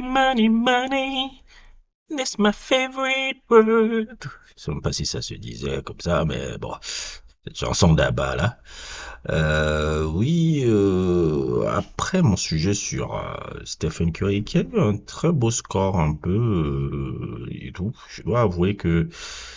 Money, money, money. That's my favorite word. Je sais même pas si ça se disait comme ça, mais bon, cette chanson d'Abba là. Oui, après mon sujet sur Stephen Curry, qui a eu un très beau score un peu et tout. Je dois avouer que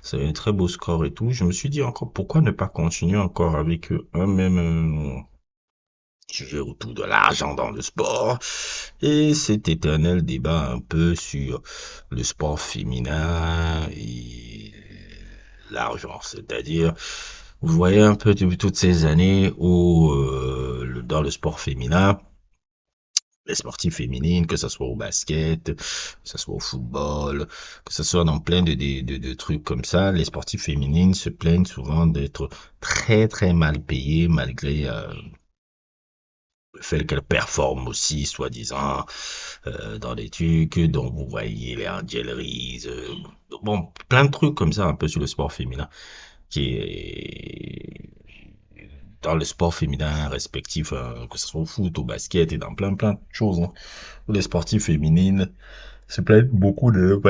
c'est un très beau score et tout. Je me suis dit encore pourquoi ne pas continuer encore avec un même sujet autour de l'argent dans le sport et cet éternel débat un peu sur le sport féminin et l'argent, c'est-à-dire vous voyez un peu depuis toutes ces années où dans le sport féminin, les sportifs féminines, que ce soit au basket, que ce soit au football, que ce soit dans plein de trucs comme ça, les sportifs féminines se plaignent souvent d'être très très mal payées malgré le fait qu'elles performent aussi, soi-disant, dans des trucs, donc vous voyez les Angel Reese, bon, plein de trucs comme ça un peu sur le sport féminin qui est dans le sport féminin respectif, que ce soit au foot, au basket et dans plein de choses, hein, où les sportifs féminines se plaignent beaucoup de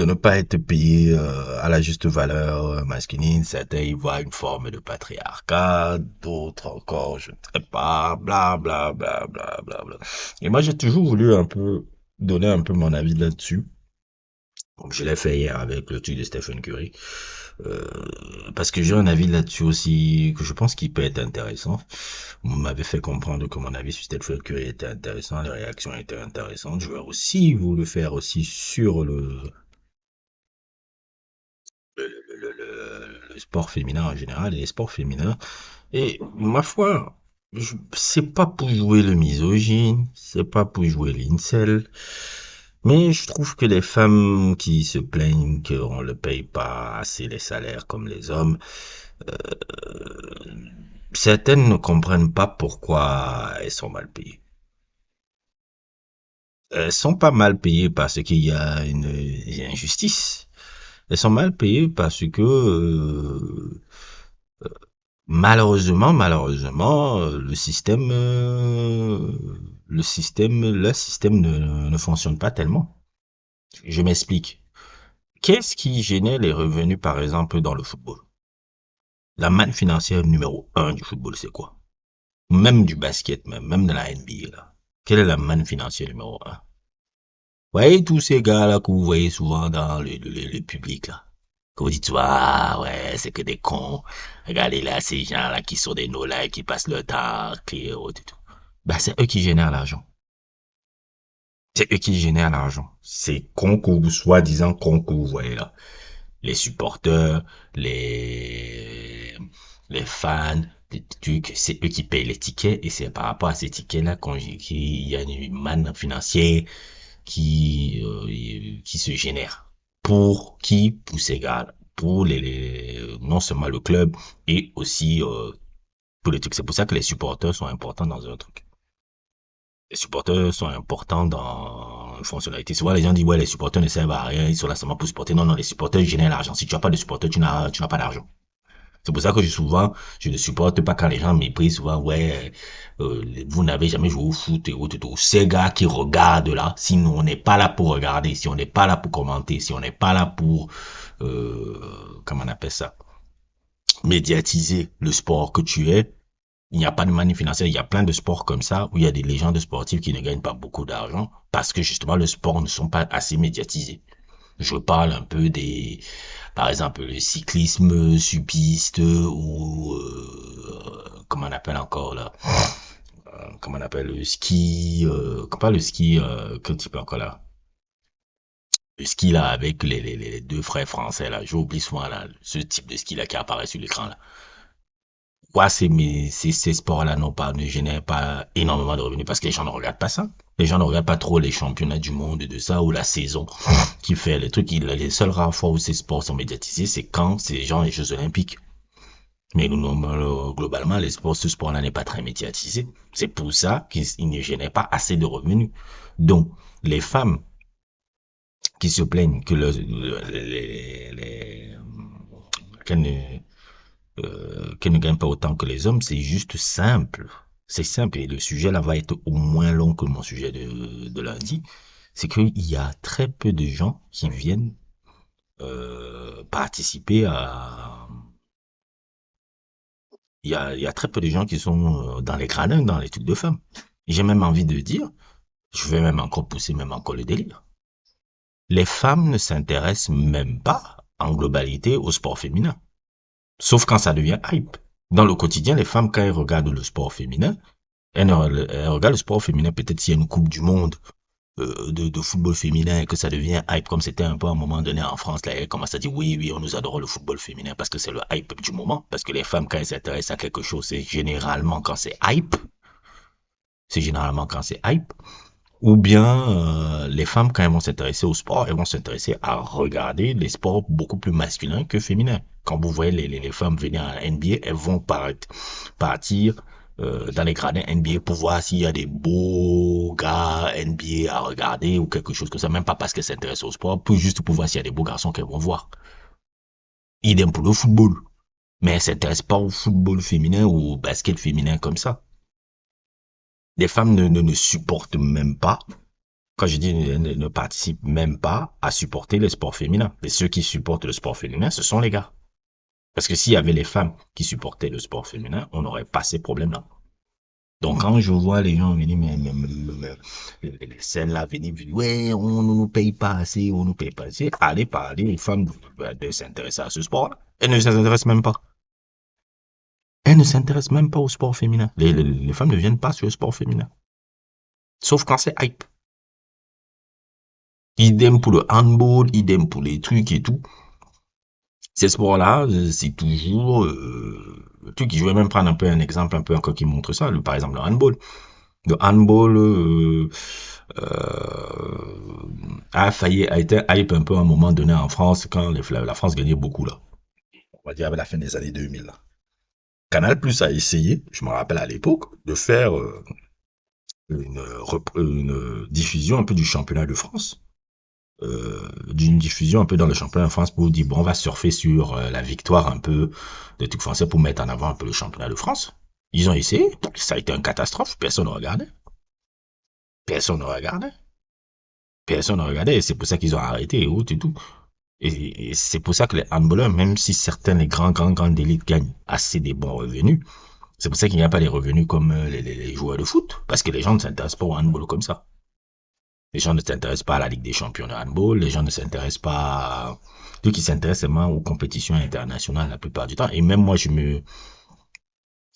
ne pas être payés à la juste valeur masculine. Certains y voient une forme de patriarcat, d'autres encore, je ne sais pas, bla bla bla bla bla bla. Et moi, j'ai toujours voulu un peu donner un peu mon avis là-dessus. Donc, je l'ai fait hier avec le truc de Stephen Curry. Parce que j'ai un avis là-dessus aussi que je pense qu'il peut être intéressant. Vous m'avez fait comprendre que mon avis sur Stephen Curry était intéressant, les réactions étaient intéressantes. Je vais aussi vous le faire aussi sur le sport féminin en général et les sports féminins. Et ma foi, c'est pas pour jouer le misogyne, c'est pas pour jouer l'incel, mais je trouve que les femmes qui se plaignent qu'on ne paye pas assez les salaires comme les hommes, certaines ne comprennent pas pourquoi elles sont mal payées. Elles sont pas mal payées parce qu'il y a une injustice. Elles sont mal payées parce que malheureusement, le système ne fonctionne pas tellement. Je m'explique. Qu'est-ce qui génère les revenus, par exemple, dans le football? La manne financière numéro un du football, c'est quoi? Même du basket, même de la NBA, là. Quelle est la manne financière numéro un? Vous voyez tous ces gars-là que vous voyez souvent dans le public, là. Que vous dites, ah, ouais, c'est que des cons. Regardez là, ces gens-là qui sont des no-lives, qui passent leur temps à crier et tout. Bah, c'est eux qui génèrent l'argent. C'est eux qui génèrent l'argent. C'est con que vous, soi-disant con que vous voyez là. Les supporters, les fans, les trucs, c'est eux qui payent les tickets et c'est par rapport à ces tickets-là qu'il y a une manne financière qui se génère. Pour qui? Pour ces gars, pour non seulement le club et aussi pour les trucs. C'est pour ça que les supporters sont importants dans un truc. Les supporters sont importants dans la fonctionnalité. Souvent, les gens disent, ouais, les supporters ne servent à rien, ils sont là seulement pour supporter. Non, non, les supporters génèrent l'argent. Si tu n'as pas de supporters, tu n'as pas d'argent. C'est pour ça que je ne supporte pas quand les gens méprisent souvent, ouais, vous n'avez jamais joué au foot et autres. Ces gars qui regardent là, si nous, on n'est pas là pour regarder, si on n'est pas là pour commenter, si on n'est pas là pour, comment on appelle ça, médiatiser le sport que tu es, il n'y a pas de manne financière. Il y a plein de sports comme ça où il y a des légendes sportives qui ne gagnent pas beaucoup d'argent parce que justement le sport ne sont pas assez médiatisés. Je parle un peu par exemple, le cyclisme sur piste ou comment on appelle encore là, comment on appelle le ski, pas le ski, quel type encore là, le ski là avec les deux frères français là, j'oublie souvent là, ce type de ski là qui apparaît sur l'écran là. Pourquoi ces sports-là ne génèrent pas énormément de revenus? Parce que les gens ne regardent pas ça. Les gens ne regardent pas trop les championnats du monde et de ça, ou la saison qui fait les trucs. Les seules rares fois où ces sports sont médiatisés, c'est quand c'est genre les Jeux Olympiques. Mais globalement, ce sport-là n'est pas très médiatisé. C'est pour ça qu'il ne génère pas assez de revenus. Donc, les femmes qui se plaignent que qu'elles ne gagnent pas autant que les hommes, c'est juste simple. C'est simple, et le sujet là va être au moins long que mon sujet de lundi. C'est qu'il y a très peu de gens qui viennent participer à... il y a très peu de gens qui sont dans les gradins, dans les trucs de femmes. J'ai même envie de dire, je vais même encore pousser même encore le délire. Les femmes ne s'intéressent même pas en globalité au sport féminin. Sauf quand ça devient hype. Dans le quotidien, les femmes, quand elles regardent le sport féminin, elles regardent le sport féminin peut-être s'il y a une coupe du monde de football féminin et que ça devient hype comme c'était un peu à un moment donné en France, là, elles commencent à dire oui, oui, on nous adore le football féminin parce que c'est le hype du moment. Parce que les femmes, quand elles s'intéressent à quelque chose, c'est généralement quand c'est hype. C'est généralement quand c'est hype. Ou bien les femmes, quand elles vont s'intéresser au sport, elles vont s'intéresser à regarder les sports beaucoup plus masculins que féminins. Quand vous voyez les femmes venir à la NBA, elles vont partir dans les gradins NBA pour voir s'il y a des beaux gars NBA à regarder ou quelque chose comme ça, même pas parce qu'elles s'intéressent au sport, pour juste pour voir s'il y a des beaux garçons qu'elles vont voir. Idem pour le football. Mais elles s'intéressent pas au football féminin ou au basket féminin comme ça. Les femmes ne supportent même pas, quand je dis ne participent même pas à supporter le sport féminin. Et ceux qui supportent le sport féminin, ce sont les gars. Parce que s'il y avait les femmes qui supportaient le sport féminin, on n'aurait pas ces problèmes-là. Donc quand je vois les gens venir, les scènes-là venir, ouais, on ne nous paye pas assez, on ne nous paye pas assez, allez parler les femmes de s'intéresser à ce sport-là. Elles ne s'intéressent même pas. Elles ne s'intéressent même pas au sport féminin. Les femmes ne viennent pas sur le sport féminin. Sauf quand c'est hype. Idem pour le handball, idem pour les trucs et tout. Ces sports-là, c'est toujours le truc. Je vais même prendre un peu un exemple un peu encore qui montre ça. Par exemple, le handball. Le handball a été hype un peu à un moment donné en France quand la France gagnait beaucoup là. On va dire à la fin des années 2000 là. Canal Plus a essayé, je me rappelle à l'époque, de faire une diffusion un peu du championnat de France. D'une diffusion un peu dans le championnat de France pour dire bon on va surfer sur la victoire un peu des trucs français pour mettre en avant un peu le championnat de France. Ils ont essayé, ça a été une catastrophe, personne ne regardait. Personne ne regardait. Personne ne regardait et c'est pour ça qu'ils ont arrêté et autres et tout. Et c'est pour ça que les handballeurs, même si certains, les grands d'élites gagnent assez des bons revenus, c'est pour ça qu'il n'y a pas les revenus comme les joueurs de foot. Parce que les gens ne s'intéressent pas au handball comme ça. Les gens ne s'intéressent pas à la Ligue des champions de handball, les gens ne s'intéressent pas à... Ceux qui s'intéressent seulement aux compétitions internationales la plupart du temps. Et même moi, je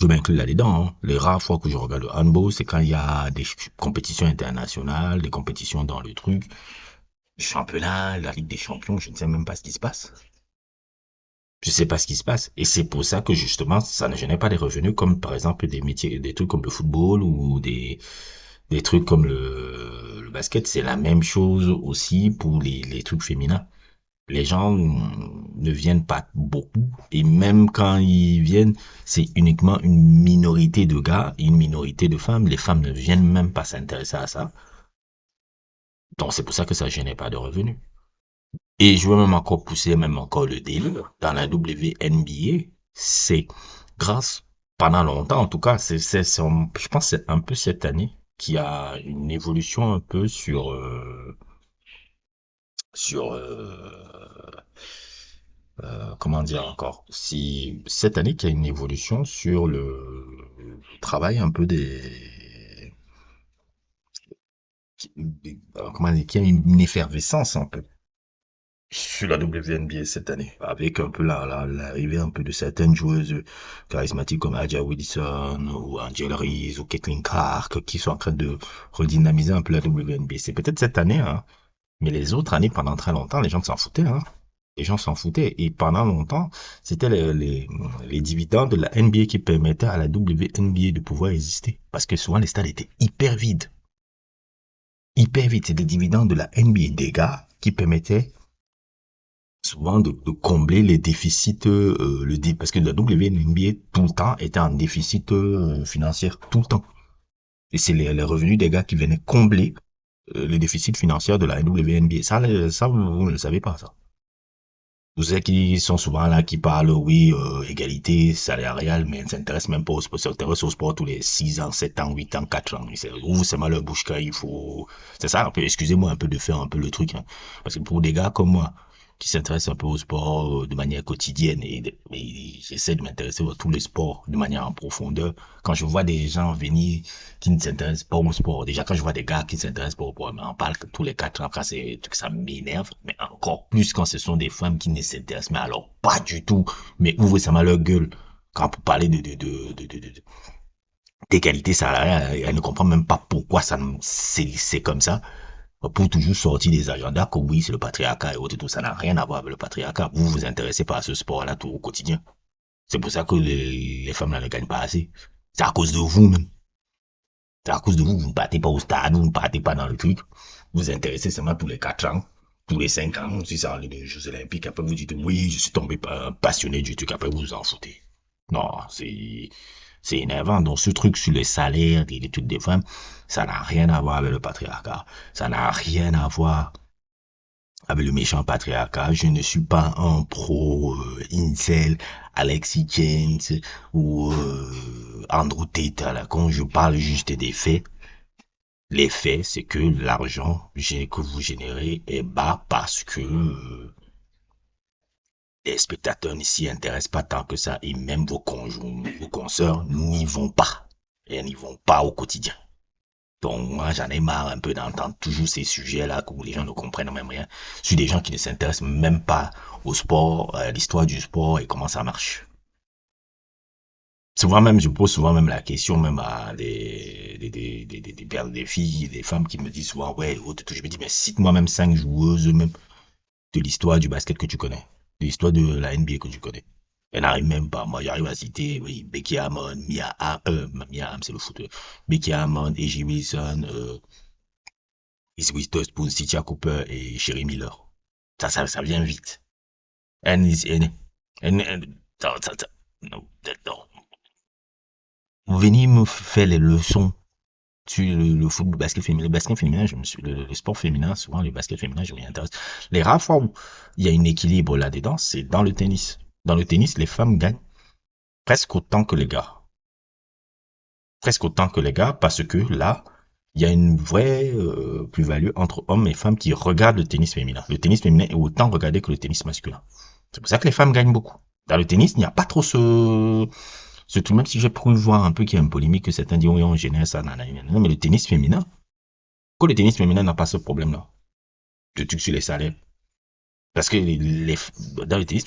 m'inclus là-dedans. Hein. Les rares fois que je regarde le handball, c'est quand il y a des compétitions internationales, des compétitions dans le truc, le championnat, la Ligue des champions, je ne sais même pas ce qui se passe. Je sais pas ce qui se passe. Et c'est pour ça que justement, ça ne génère pas des revenus comme par exemple des métiers, des trucs comme le football ou des trucs comme le basket. C'est la même chose aussi pour les trucs féminins. Les gens ne viennent pas beaucoup et même quand ils viennent, c'est uniquement une minorité de gars, une minorité de femmes. Les femmes ne viennent même pas s'intéresser à ça. Donc c'est pour ça que ça gênait pas de revenus. Et je veux même encore pousser même encore le délire dans la WNBA. C'est grâce, pendant longtemps en tout cas, je pense que c'est un peu cette année qu'il y a une évolution un peu sur comment dire encore, si cette année qu'il y a une évolution sur le travail un peu comment dire, qu'il y a une effervescence un peu sur la WNBA cette année, avec un peu l'arrivée un peu de certaines joueuses charismatiques comme Aja Wilson ou Angel Reese ou Caitlin Clark qui sont en train de redynamiser un peu la WNBA. C'est peut-être cette année, hein, mais les autres années, pendant très longtemps, les gens s'en foutaient, hein. Les gens s'en foutaient. Et pendant longtemps, c'était les dividendes de la NBA qui permettaient à la WNBA de pouvoir exister. Parce que souvent, les stades étaient hyper vides. Hyper vides. C'est des dividendes de la NBA des gars qui permettaient souvent de combler les déficits, parce que la WNBA tout le temps était en déficit financier, tout le temps. Et c'est les revenus des gars qui venaient combler les déficits financiers de la WNBA. Ça, vous ne le savez pas, ça. Vous savez qui sont souvent là, qui parlent, oui, égalité salariale, mais ne s'intéressent même pas au sport. Ils s'intéressent au sport tous les 6 ans, 7 ans, 8 ans, 4 ans. Ouvrent seulement leur bouche quand il faut. C'est ça, un peu, excusez-moi un peu de faire un peu le truc, hein. Parce que pour des gars comme moi, qui s'intéressent un peu au sport de manière quotidienne, et j'essaie de m'intéresser à tous les sports de manière en profondeur, quand je vois des gens venir qui ne s'intéressent pas au sport. Déjà, quand je vois des gars qui ne s'intéressent pas au sport, mais on parle que tous les 4 ans, quand c'est que ça m'énerve, mais encore plus quand ce sont des femmes qui ne s'intéressent, mais alors pas du tout, mais ouvrez ça leur gueule. Quand pour parler d'égalité salariale, elle ne comprend même pas pourquoi c'est comme ça. Pour toujours sortir des agendas que oui, c'est le patriarcat et autres, tout ça n'a rien à voir avec le patriarcat. Vous vous intéressez pas à ce sport-là tout au quotidien. C'est pour ça que les femmes là ne gagnent pas assez. C'est à cause de vous même. C'est à cause de vous, vous ne partez pas au stade, vous ne partez pas dans le truc. Vous vous intéressez seulement tous les 4 ans, tous les 5 ans, si ça les Jeux Olympiques. Après, vous dites, oui, je suis tombé passionné du truc. Après, vous vous en foutez. Non, c'est énervant. Donc, ce truc sur les salaires et les trucs des femmes, ça n'a rien à voir avec le patriarcat. Ça n'a rien à voir avec le méchant patriarcat. Je ne suis pas un pro incel, Alexis James ou Andrew Tate. Là. Quand je parle juste des faits, les faits, c'est que l'argent que vous générez est bas parce que les spectateurs ne s'y intéressent pas tant que ça et même vos conjoints, vos consoeurs n'y vont pas. Et n'y vont pas au quotidien. Donc moi j'en ai marre un peu d'entendre toujours ces sujets-là où les gens ne comprennent même rien sur des gens qui ne s'intéressent même pas au sport, à l'histoire du sport et comment ça marche. Souvent même, je pose souvent même la question même à des filles, des femmes qui me disent souvent, ouais, je me dis, mais cite-moi même 5 joueuses même de l'histoire du basket que tu connais, de l'histoire de la NBA que tu connais. Elle n'arrive même pas. Moi, j'arrive à citer, oui, Becky Hammon, Mia Hamm, c'est le foot. Becky Hammon, A.J. Wilson, Reese Witherspoon, Cynthia Cooper et Sherry Miller. Ça vient vite. And, and, non, non. Vous venez me faire les leçons sur le foot, le basket féminin. Le basket féminin, le sport féminin, souvent le basket féminin, je m'y intéresse. Les rares fois où il y a un équilibre là-dedans, c'est dans le tennis. Dans le tennis, les femmes gagnent presque autant que les gars. Presque autant que les gars, parce que là, il y a une vraie plus-value entre hommes et femmes qui regardent le tennis féminin. Le tennis féminin est autant regardé que le tennis masculin. C'est pour ça que les femmes gagnent beaucoup. Dans le tennis, il n'y a pas trop ce tout, même si j'ai pu voir un peu qu'il y a une polémique que certains disent, oui, on génère ça, nanana. Non, mais le tennis féminin, que le tennis féminin n'a pas ce problème-là. De trucs sur les salaires. Parce que dans le tennis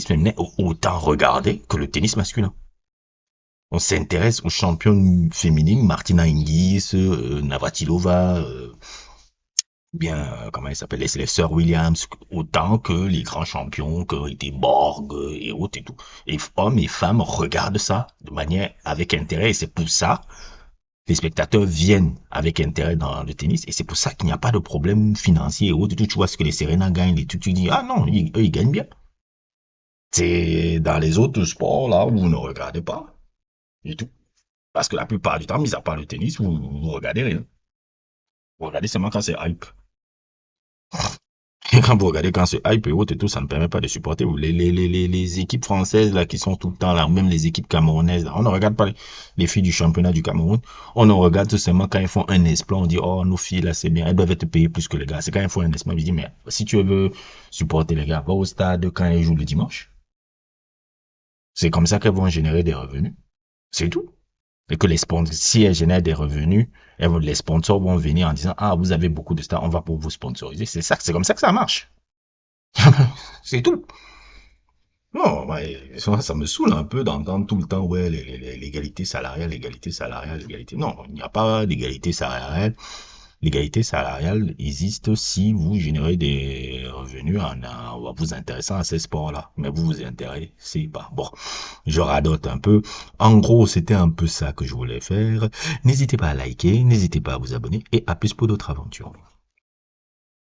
féminin est autant regardé que le tennis masculin. On s'intéresse aux championnes féminines, Martina Hingis, Navratilova, bien, comment elle s'appelle, les sœurs Williams, autant que les grands champions, que étaient Borg et autres et tout. Et hommes et femmes regardent ça de manière avec intérêt et c'est pour ça les spectateurs viennent avec intérêt dans le tennis et c'est pour ça qu'il n'y a pas de problème financier et autres. Tu vois ce que les Serena gagnent, les trucs, tu dis, ah non, eux, ils gagnent bien. C'est dans les autres sports, là, où vous ne regardez pas du tout. Parce que la plupart du temps, mis à part le tennis, vous regardez rien. Vous regardez seulement quand c'est hype. Et quand vous regardez quand c'est hype et autres et tout, ça ne permet pas de supporter. Les équipes françaises là qui sont tout le temps là, même les équipes camerounaises, là, on ne regarde pas les filles du championnat du Cameroun. On en regarde tout simplement quand ils font un exploit. On dit, oh, nos filles là, c'est bien, elles doivent être payées plus que les gars. C'est quand ils font un exploit. Je dis, mais si tu veux supporter les gars, va au stade quand ils jouent le dimanche. C'est comme ça qu'elles vont générer des revenus. C'est tout. Et que les sponsors, si elles génèrent des revenus, les sponsors vont venir en disant, ah, vous avez beaucoup de stars, on va pour vous sponsoriser. C'est ça, c'est comme ça que ça marche. C'est tout. Non, ouais, ça me saoule un peu d'entendre tout le temps, ouais, l'égalité salariale, l'égalité salariale, l'égalité. Non, il n'y a pas d'égalité salariale. L'égalité salariale existe si vous générez des revenus en vous intéressant à ces sports-là. Mais vous vous intéressez pas. Bon, je radote un peu. En gros, c'était un peu ça que je voulais faire. N'hésitez pas à liker, n'hésitez pas à vous abonner et à plus pour d'autres aventures.